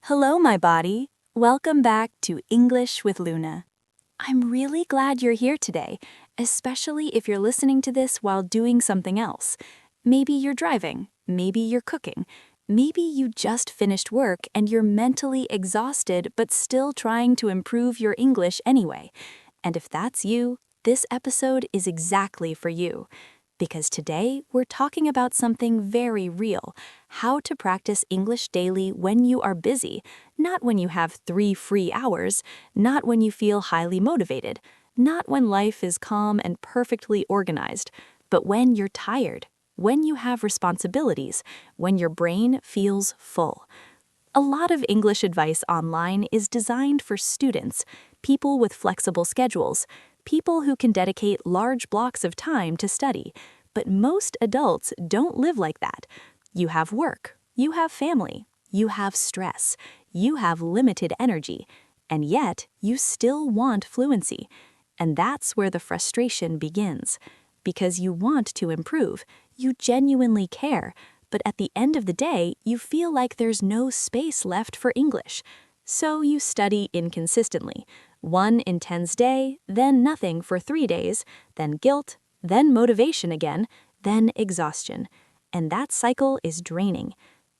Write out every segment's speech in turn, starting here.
Hello, my body. Welcome back to English with Luna. I'm really glad you're here today, especially if you're listening to this while doing something else. Maybe you're driving, maybe you're cooking, maybe you just finished work and you're mentally exhausted but still trying to improve your English anyway. And if that's you, this episode is exactly for you. Because today we're talking about something very real: how to practice English daily when you are busy, not when you have 3 free hours, not when you feel highly motivated, not when life is calm and perfectly organized, but when you're tired, when you have responsibilities, when your brain feels full. A lot of English advice online is designed for students, people with flexible schedules, people who can dedicate large blocks of time to study. But most adults don't live like that. You have work, you have family, you have stress, you have limited energy, and yet you still want fluency. And that's where the frustration begins. Because you want to improve, you genuinely care, but at the end of the day, you feel like there's no space left for English. So you study inconsistently. One intense day, then nothing for 3 days, then guilt, then motivation again, then exhaustion. And that cycle is draining.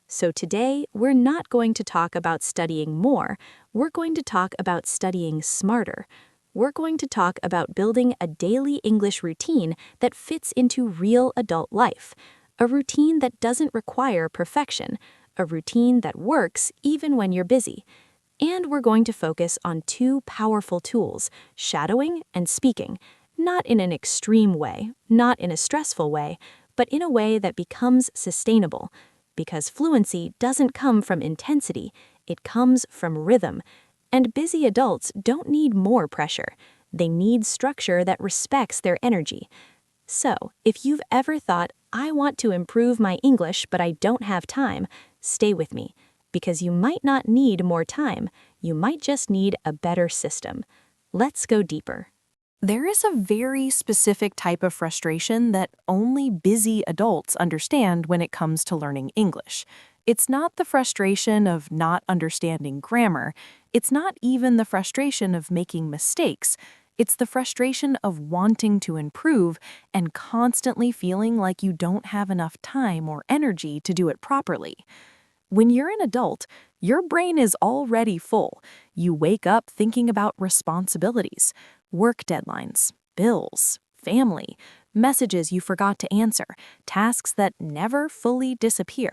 So today, we're not going to talk about studying more. We're going to talk about studying smarter. We're going to talk about building a daily English routine that fits into real adult life. A routine that doesn't require perfection. A routine that works even when you're busy. And we're going to focus on 2 powerful tools: shadowing and speaking. Not in an extreme way, not in a stressful way, but in a way that becomes sustainable. Because fluency doesn't come from intensity, it comes from rhythm. And busy adults don't need more pressure. They need structure that respects their energy. So, if you've ever thought, I want to improve my English but I don't have time, stay with me. Because you might not need more time, you might just need a better system. Let's go deeper. There is a very specific type of frustration that only busy adults understand when it comes to learning English. It's not the frustration of not understanding grammar. It's not even the frustration of making mistakes. It's the frustration of wanting to improve and constantly feeling like you don't have enough time or energy to do it properly. When you're an adult, your brain is already full. You wake up thinking about responsibilities, work deadlines, bills, family, messages you forgot to answer, tasks that never fully disappear.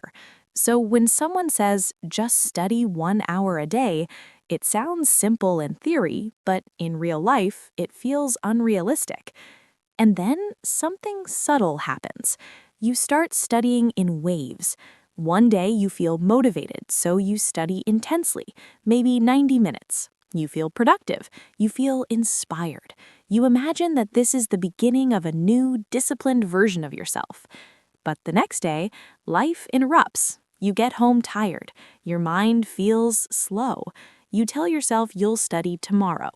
So when someone says, just study 1 hour a day, it sounds simple in theory, but in real life, it feels unrealistic. And then something subtle happens. You start studying in waves. One day you feel motivated, so you study intensely, maybe 90 minutes. You feel productive. You feel inspired. You imagine that this is the beginning of a new, disciplined version of yourself. But the next day, life interrupts. You get home tired. Your mind feels slow. You tell yourself you'll study tomorrow.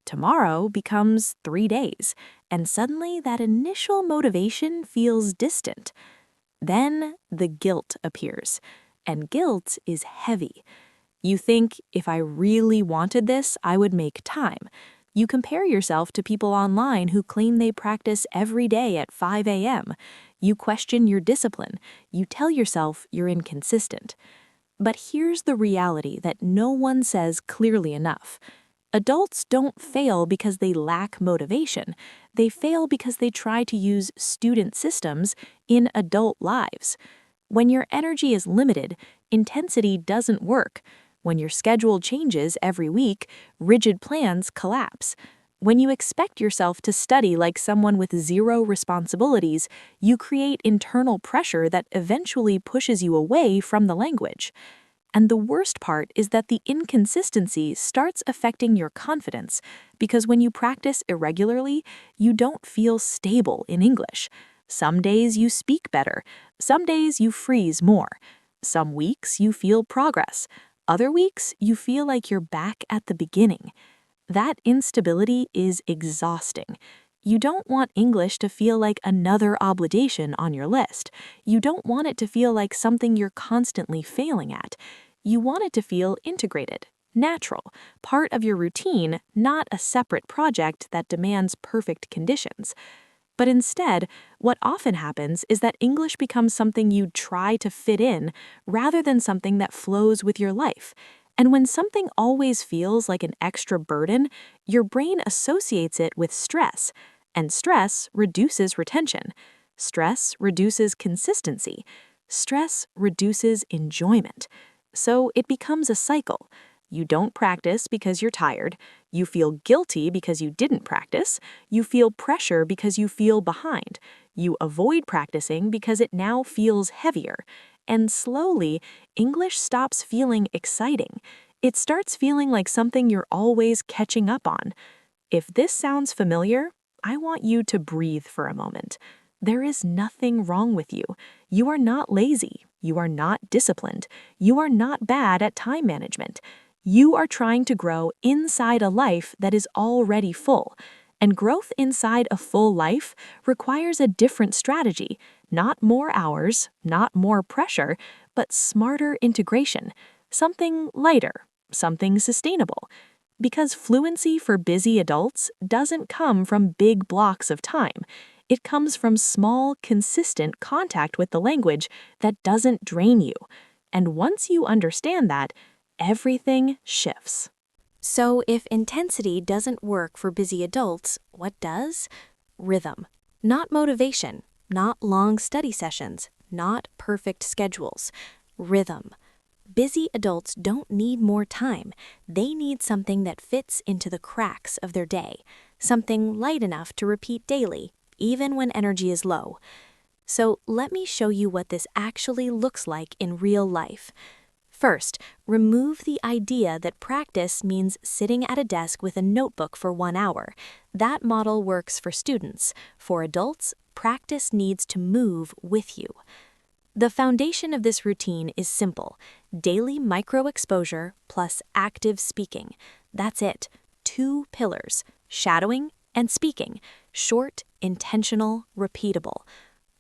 Tomorrow becomes 3 days, and suddenly that initial motivation feels distant. Then the guilt appears, and guilt is heavy. You think, if I really wanted this, I would make time. You compare yourself to people online who claim they practice every day at 5 a.m. You question your discipline. You tell yourself you're inconsistent. But here's the reality that no one says clearly enough. Adults don't fail because they lack motivation. They fail because they try to use student systems in adult lives. When your energy is limited, intensity doesn't work. When your schedule changes every week, rigid plans collapse. When you expect yourself to study like someone with 0 responsibilities, you create internal pressure that eventually pushes you away from the language. And the worst part is that the inconsistency starts affecting your confidence, because when you practice irregularly, you don't feel stable in English. Some days you speak better. Some days you freeze more. Some weeks you feel progress. Other weeks you feel like you're back at the beginning. That instability is exhausting. You don't want English to feel like another obligation on your list. You don't want it to feel like something you're constantly failing at. You want it to feel integrated, natural, part of your routine, not a separate project that demands perfect conditions. But instead, what often happens is that English becomes something you try to fit in rather than something that flows with your life. And when something always feels like an extra burden, your brain associates it with stress, and stress reduces retention. Stress reduces consistency. Stress reduces enjoyment. So it becomes a cycle. You don't practice because you're tired. You feel guilty because you didn't practice. You feel pressure because you feel behind. You avoid practicing because it now feels heavier. And slowly, English stops feeling exciting. It starts feeling like something you're always catching up on. If this sounds familiar, I want you to breathe for a moment. There is nothing wrong with you. You are not lazy. You are not disciplined. You are not bad at time management. You are trying to grow inside a life that is already full. And growth inside a full life requires a different strategy, not more hours, not more pressure, but smarter integration, something lighter, something sustainable. Because fluency for busy adults doesn't come from big blocks of time. It comes from small, consistent contact with the language that doesn't drain you. And once you understand that, everything shifts. So, if intensity doesn't work for busy adults, what does? Rhythm. Not motivation, not long study sessions, not perfect schedules. Rhythm. Busy adults don't need more time. They need something that fits into the cracks of their day, something light enough to repeat daily, even when energy is low. So, let me show you what this actually looks like in real life. First, remove the idea that practice means sitting at a desk with a notebook for 1 hour. That model works for students. For adults, practice needs to move with you. The foundation of this routine is simple: daily micro-exposure plus active speaking. That's it. 2 pillars: shadowing and speaking. Short, intentional, repeatable.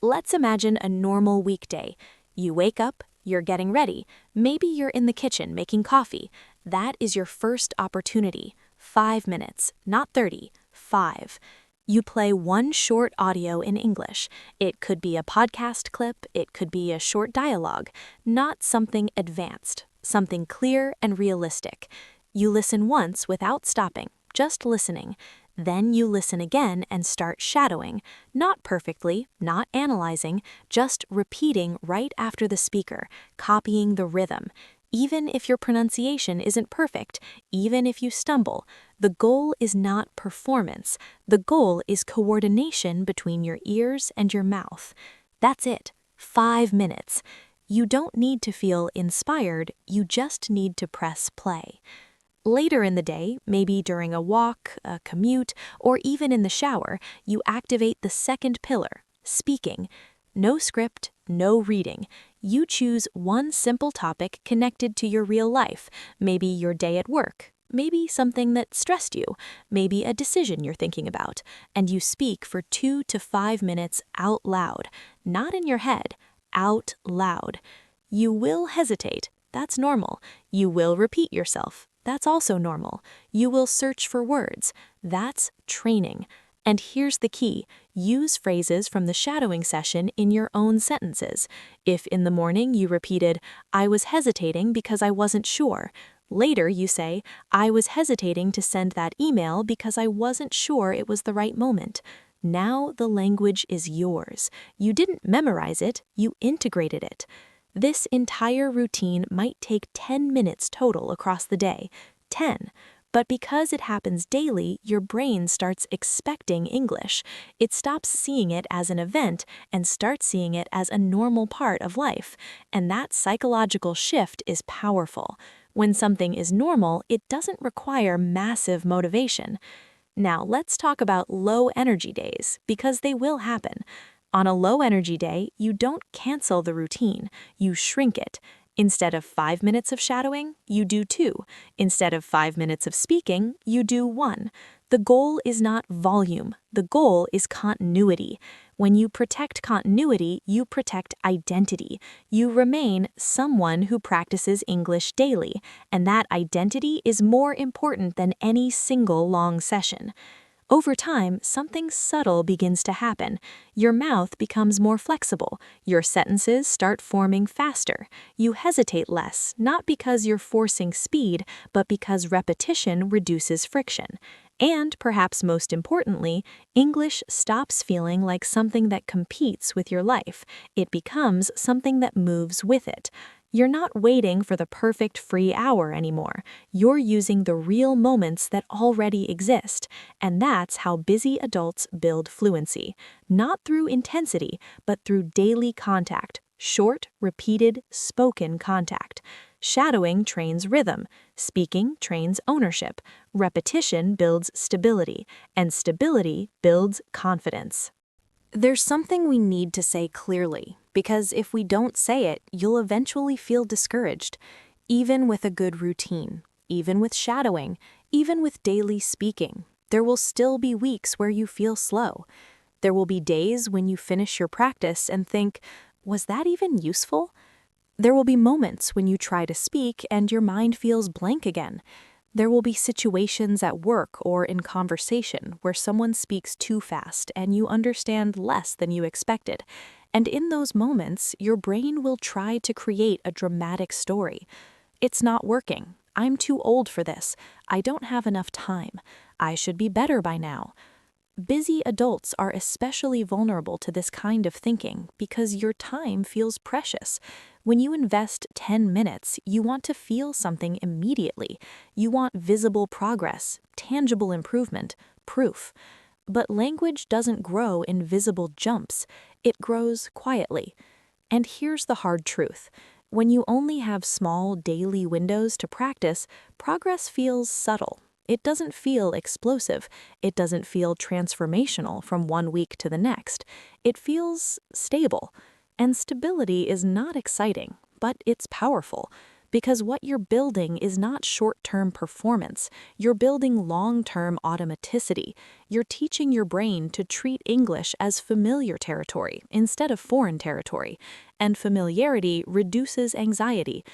Let's imagine a normal weekday. You wake up, you're getting ready. Maybe you're in the kitchen making coffee. That is your first opportunity. 5 minutes, not 30, 5. You play one short audio in English. It could be a podcast clip, it could be a short dialogue, not something advanced, something clear and realistic. You listen once without stopping, just listening. Then you listen again and start shadowing, not perfectly, not analyzing, just repeating right after the speaker, copying the rhythm. Even if your pronunciation isn't perfect, even if you stumble, the goal is not performance. The goal is coordination between your ears and your mouth. That's it. 5 minutes. You don't need to feel inspired, you just need to press play. Later in the day, maybe during a walk, a commute, or even in the shower, you activate the second pillar, speaking. No script, no reading. You choose one simple topic connected to your real life, maybe your day at work, maybe something that stressed you, maybe a decision you're thinking about, and you speak for 2 to 5 minutes out loud, not in your head, out loud. You will hesitate. That's normal. You will repeat yourself. That's also normal. You will search for words. That's training. And here's the key: use phrases from the shadowing session in your own sentences. If in the morning you repeated, "I was hesitating because I wasn't sure," later you say, "I was hesitating to send that email because I wasn't sure it was the right moment." Now the language is yours. You didn't memorize it, you integrated it. This entire routine might take 10 minutes total across the day. 10. But because it happens daily, your brain starts expecting English. It stops seeing it as an event and starts seeing it as a normal part of life. And that psychological shift is powerful. When something is normal, it doesn't require massive motivation. Now, let's talk about low energy days, because they will happen. On a low energy day, you don't cancel the routine, you shrink it. Instead of 5 minutes of shadowing, you do 2. Instead of 5 minutes of speaking, you do 1. The goal is not volume, the goal is continuity. When you protect continuity, you protect identity. You remain someone who practices English daily, and that identity is more important than any single long session. Over time, something subtle begins to happen. Your mouth becomes more flexible. Your sentences start forming faster. You hesitate less, not because you're forcing speed, but because repetition reduces friction. And, perhaps most importantly, English stops feeling like something that competes with your life. It becomes something that moves with it. You're not waiting for the perfect free hour anymore. You're using the real moments that already exist. And that's how busy adults build fluency. Not through intensity, but through daily contact. Short, repeated, spoken contact. Shadowing trains rhythm. Speaking trains ownership. Repetition builds stability. And stability builds confidence. There's something we need to say clearly, because if we don't say it, you'll eventually feel discouraged. Even with a good routine, even with shadowing, even with daily speaking, there will still be weeks where you feel slow. There will be days when you finish your practice and think, was that even useful? There will be moments when you try to speak and your mind feels blank again. There will be situations at work or in conversation where someone speaks too fast and you understand less than you expected. And in those moments, your brain will try to create a dramatic story. It's not working. I'm too old for this. I don't have enough time. I should be better by now. Busy adults are especially vulnerable to this kind of thinking because your time feels precious. When you invest 10 minutes, you want to feel something immediately. You want visible progress, tangible improvement, proof. But language doesn't grow in visible jumps. It grows quietly. And here's the hard truth. When you only have small daily windows to practice, progress feels subtle. It doesn't feel explosive. It doesn't feel transformational from one week to the next. It feels stable. And stability is not exciting, but it's powerful. Because what you're building is not short-term performance. You're building long-term automaticity. You're teaching your brain to treat English as familiar territory instead of foreign territory. And familiarity reduces anxiety.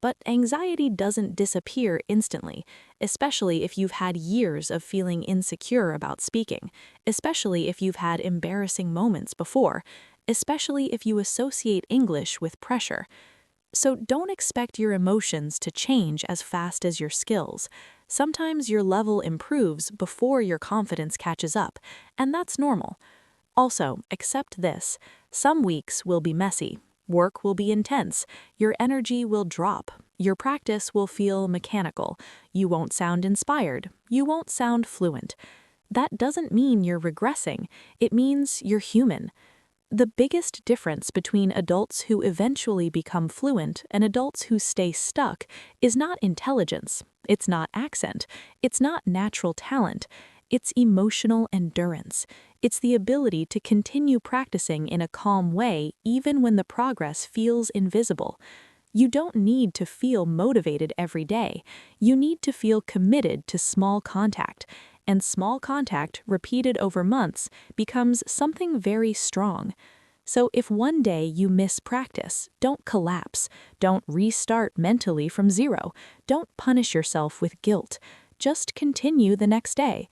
But anxiety doesn't disappear instantly, especially if you've had years of feeling insecure about speaking, especially if you've had embarrassing moments before, especially if you associate English with pressure. So don't expect your emotions to change as fast as your skills. Sometimes your level improves before your confidence catches up, and that's normal. Also, accept this. Some weeks will be messy. Work will be intense. Your energy will drop. Your practice will feel mechanical. You won't sound inspired. You won't sound fluent. That doesn't mean you're regressing. It means you're human. The biggest difference between adults who eventually become fluent and adults who stay stuck is not intelligence. It's not accent. It's not natural talent. It's emotional endurance. It's the ability to continue practicing in a calm way even when the progress feels invisible. You don't need to feel motivated every day. You need to feel committed to small contact. And small contact, repeated over months, becomes something very strong. So if one day you miss practice, don't collapse. Don't restart mentally from zero. Don't punish yourself with guilt. Just continue the next day.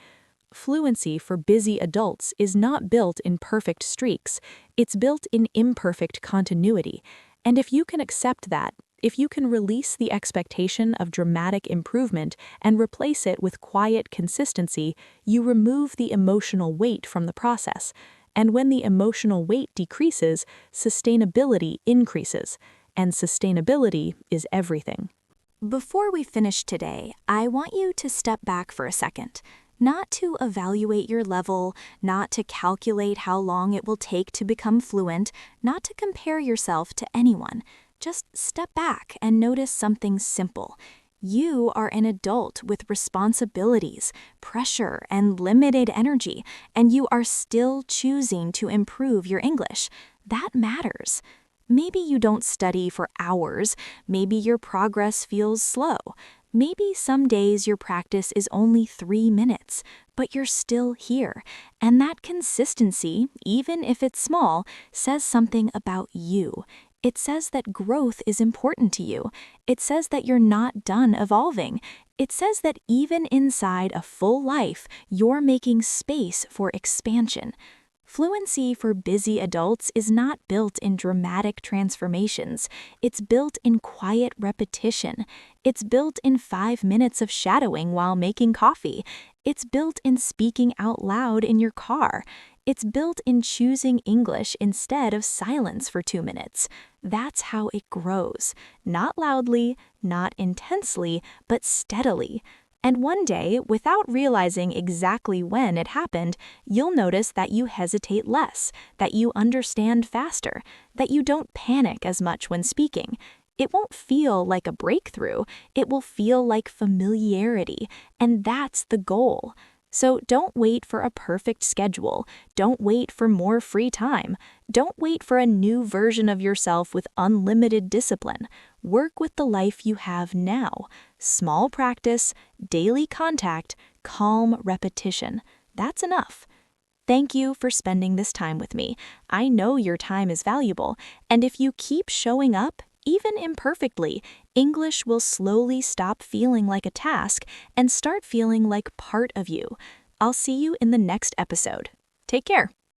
Fluency for busy adults is not built in perfect streaks. It's built in imperfect continuity. And if you can accept that, if you can release the expectation of dramatic improvement and replace it with quiet consistency, you remove the emotional weight from the process. And when the emotional weight decreases, sustainability increases. And sustainability is everything. Before we finish today, I want you to step back for a second. Not to evaluate your level, not to calculate how long it will take to become fluent, not to compare yourself to anyone. Just step back and notice something simple. You are an adult with responsibilities, pressure, and limited energy, and you are still choosing to improve your English. That matters. Maybe you don't study for hours, maybe your progress feels slow. Maybe some days your practice is only 3 minutes, but you're still here. And that consistency, even if it's small, says something about you. It says that growth is important to you. It says that you're not done evolving. It says that even inside a full life, you're making space for expansion. Fluency for busy adults is not built in dramatic transformations. It's built in quiet repetition. It's built in 5 minutes of shadowing while making coffee. It's built in speaking out loud in your car. It's built in choosing English instead of silence for 2 minutes. That's how it grows. Not loudly, not intensely, but steadily. And one day, without realizing exactly when it happened, you'll notice that you hesitate less, that you understand faster, that you don't panic as much when speaking. It won't feel like a breakthrough, it will feel like familiarity, and that's the goal. So don't wait for a perfect schedule. Don't wait for more free time. Don't wait for a new version of yourself with unlimited discipline. Work with the life you have now. Small practice, daily contact, calm repetition. That's enough. Thank you for spending this time with me. I know your time is valuable, and if you keep showing up, even imperfectly, English will slowly stop feeling like a task and start feeling like part of you. I'll see you in the next episode. Take care.